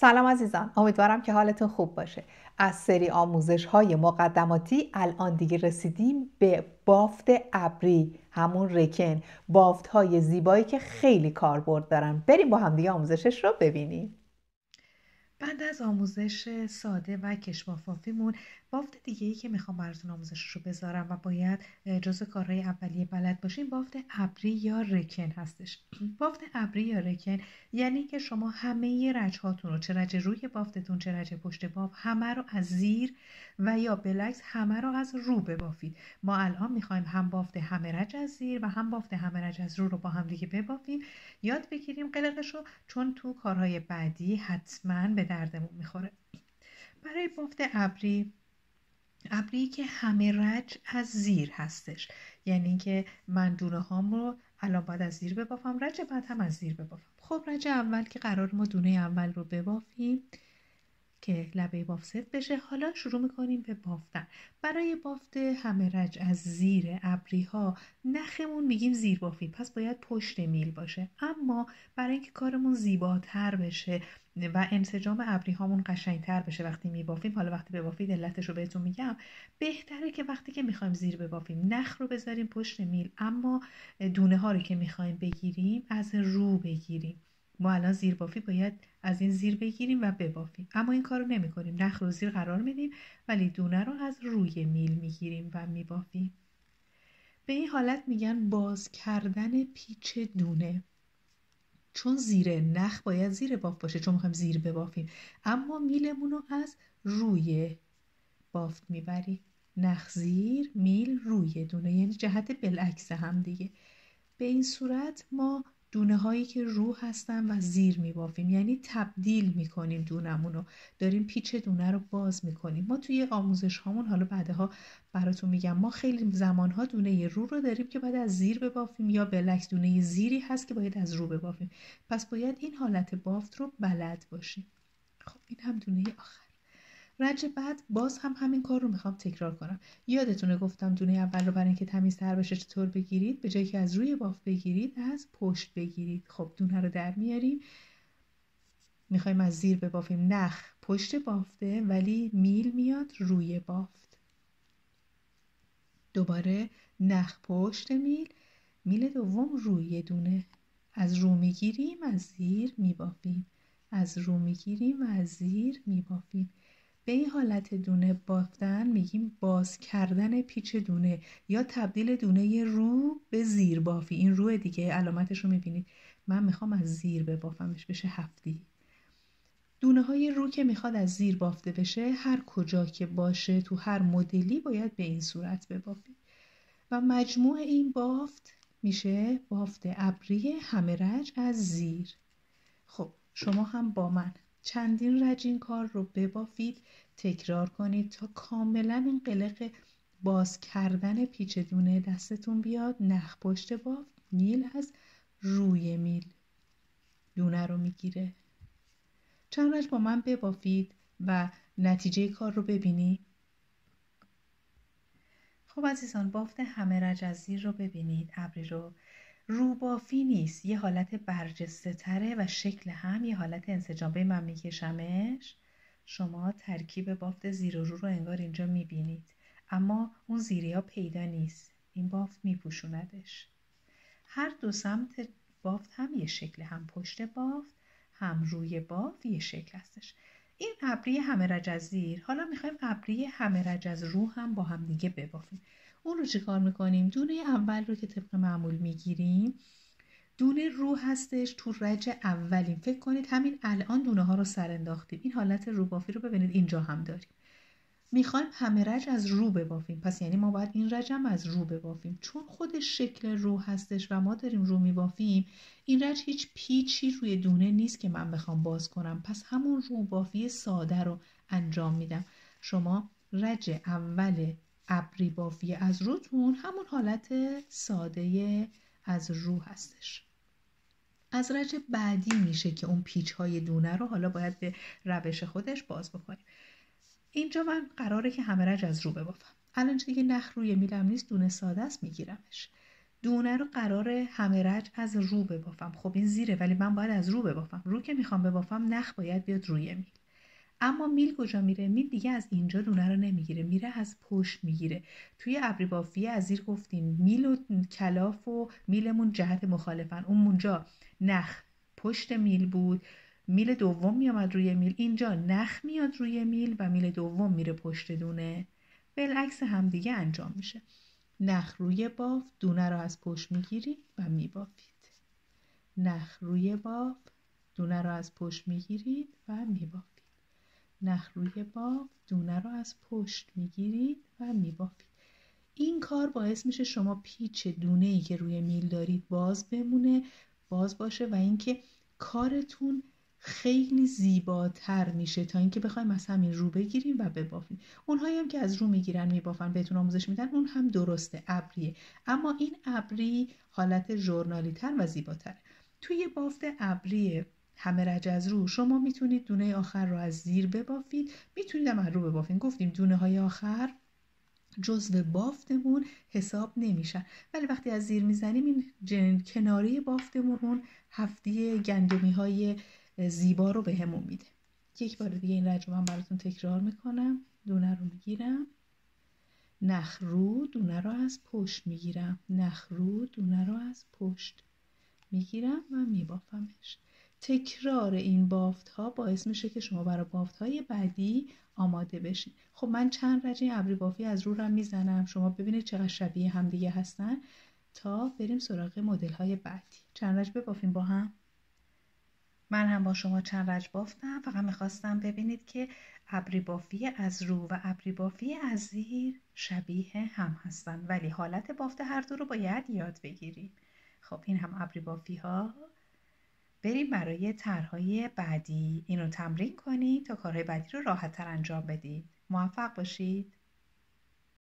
سلام عزیزان، امیدوارم که حالتون خوب باشه. از سری آموزش‌های مقدماتی الان دیگه رسیدیم به بافت ابری، همون رکن. بافت‌های زیبایی که خیلی کاربرد دارن. بریم با هم دیگه آموزشش رو ببینیم. بعد از آموزش ساده و کشمافافیمون، بافت دیگه‌ای که میخوام براتون آموزشش رو بذارم و باید جزو کارهای اولیه بلد باشین بافت ابری یا رکن هستش. بافت ابری یا رکن یعنی که شما همه رجهاتون رو، چه رج روی بافتتون چه رج پشت بافت، همه رو از زیر و یا بالعکس همه رو از رو ببافید. ما الان میخوایم هم بافت همه رج از زیر و هم بافت همه رج از رو با هم دیگه ببافیم، یاد بگیریم قلقشو، چون تو کارهای بعدی حتما به دردمون میخوره. برای بافت ابری که همه رج از زیر هستش، یعنی که من دونه هام رو الان باید از زیر ببافم، رج بعد هم از زیر ببافم. خب رج اول که قرار ما دونه اول رو ببافیم که لبه بافت سفت بشه، حالا شروع میکنیم به بافتن. برای بافت همه رج از زیر ابری ها نخمون میگیم زیر بافی، پس باید پشت میل باشه. اما برای اینکه کارمون زیباتر بشه و انسجام ابری هامون قشنگتر بشه وقتی میبافیم، حالا وقتی ببافید علتش رو بهتون میگم، بهتره که وقتی که میخوایم زیر ببافیم نخ رو بذاریم پشت میل، اما دونه ها رو که میخوایم بگیریم از رو بگیریم. ما الان زیر بافی باید از این زیر بگیریم و ببافیم، اما این کارو نمی‌کنیم. نخ رو زیر قرار میدیم ولی دونه رو از روی میل میگیریم و میبافیم. به این حالت میگن باز کردن پیچ دونه، چون زیر نخ باید زیر بافت باشه چون میخوایم زیر ببافیم، اما میلمون رو از روی بافت میبریم. نخ زیر، میل روی دونه، یعنی جهت بالعکس هم دیگه. به این صورت ما دونه هایی که رو هستن و زیر می بافیم، یعنی تبدیل می کنیم دونمون رو، داریم پیچ دونه رو باز می کنیم. ما توی آموزش هامون حالا بعدها براتون میگم، ما خیلی زمان ها دونه رو داریم که باید از زیر ببافیم یا بالعکس دونه زیری هست که باید از رو ببافیم، پس باید این حالت بافت رو بلد باشیم. خب این هم دونه آخر. رنج بعد باز هم همین کار رو میخوام تکرار کنم. یادتونه گفتم دونه اول رو برای اینکه تمیزتر بشه چطور بگیرید؟ به جایی که از روی بافت بگیرید از پشت بگیرید. خب دونه رو در میاریم، میخوایم از زیر ببافیم، نخ پشت بافته ولی میل میاد روی بافت. دوباره نخ پشت میل، میل دوم روی دونه، از رو میگیریم از زیر میبافیم، از رو میگیریم و از زیر میبافیم. به این حالت دونه بافتن میگیم باز کردن پیچ دونه یا تبدیل دونه رو به زیر بافی. این روی دیگه علامتش رو میبینید، من میخوام از زیر ببافمش بشه هفتی. دونه های رو که میخواد از زیر بافته بشه هر کجا که باشه تو هر مدلی باید به این صورت ببافی و مجموع این بافت میشه بافت ابری همه رج از زیر. خب شما هم با من چندین رج این کار رو ببافید، تکرار کنید تا کاملا این قلق باز کردن پیچ دونه دستتون بیاد. نخ پشت بافت، میل از روی میل دونه رو میگیره. چند رج با من ببافید و نتیجه کار رو ببینید. خب عزیزان، بافت همه رج از زیر رو ببینید. ابری رو روبافی نیست، یه حالت برجسته تره و شکل هم یه حالت انسجام. به من میکشمش، شما ترکیب بافت زیر و رو رو انگار اینجا میبینید، اما اون زیری ها پیدا نیست، این بافت میپوشوندش. هر دو سمت بافت هم یه شکل، هم پشت بافت هم روی بافت یه شکل هستش. این ابری همه رج از زیر. حالا میخوایم ابری همه رج از رو هم با هم دیگه ببافیم. اون رو چه کار میکنیم؟ دونه اول رو که طبق معمول میگیریم، دونه رو هستش تو رج اولیم. فکر کنید همین الان دونه ها رو سر انداختیم. این حالت روبافی رو ببینید اینجا هم داریم. میخوایم همه رج از رو ببافیم، پس یعنی ما باید این رج هم از رو ببافیم. چون خودش شکل رو هستش و ما داریم رو میبافیم، این رج هیچ پیچی روی دونه نیست که من بخوام باز کنم، پس همون رو بافی ساده رو انجام میدم. شما رج اول ابری بافی از روتون همون حالت ساده از رو هستش. از رج بعدی میشه که اون پیچ های دونه رو حالا باید به روش خودش باز بکنیم. اینجا من قراره که همه رج از رو ببافم. الان دیگه نخ روی میلم نیست، دونه ساده است، میگیرمش. دونه رو قراره همه رج از رو ببافم. خب این زیره ولی من باید از رو ببافم. رو که میخوام ببافم نخ باید بیاد روی میل. اما میل کجا میره؟ میل دیگه از اینجا دونه رو نمیگیره، میره از پشت میگیره. توی ابری بافی از زیر گفتیم میل و کلاف و میلمون جهت مخالفن. اونجا نخ پشت میل بود، میل دوم میامد روی میل. اینجا نخ میاد روی میل و میل دوم میره پشت دونه. بالعکس هم دیگه انجام میشه. نخ روی باف، دونه رو از پشت میگیرید و میبافید. نخ روی باف، دونه رو از پشت میگیرید و میبافید. نخ روی باف، دونه رو از پشت میگیرید و میبافید. این کار باعث میشه شما پیچ دونه‌ای که روی میل دارید باز بمونه، باز باشه و اینکه کارتون خیلی زیباتر میشه تا اینکه بخوایم از همین رو بگیریم و ببافیم. اونهایی هم که از رو میگیرن میبافن بهتون آموزش میدن اون هم درسته، ابریه. اما این ابری حالت ژورنالی تر و زیباتره. توی بافت ابری همه رج از رو شما میتونید دونه آخر رو از زیر ببافید، میتونید هم از رو ببافید. گفتیم دونه های آخر جزو بافتمون حساب نمیشن، ولی وقتی از زیر میزنیم این کناری بافتمون اون هفته گندمی های زیبا رو به همون میده. یک بار دیگه این رج رو من براتون تکرار میکنم. دونه رو میگیرم، نخ رو، دونه رو از پشت میگیرم، نخ رو، دونه رو از پشت میگیرم و میبافمش. تکرار این بافت ها باعث میشه که شما برای بافت های بعدی آماده بشین. خب من چند رج ابری بافی از رو رم میزنم، شما ببینید چقدر شبیه هم دیگه هستن تا بریم سراغ مدل های بعدی. چند رج ببافیم با هم. من هم با شما چند رج بافتم، فقط میخواستم ببینید که ابری بافی از رو و ابری بافی از زیر شبیه هم هستن، ولی حالت بافت هر دو رو باید یاد بگیریم. خب این هم ابری بافی ها. بریم برای طرحهای بعدی. اینو تمرین کنید تا کارهای بعدی رو راحت تر انجام بدید. موفق باشید.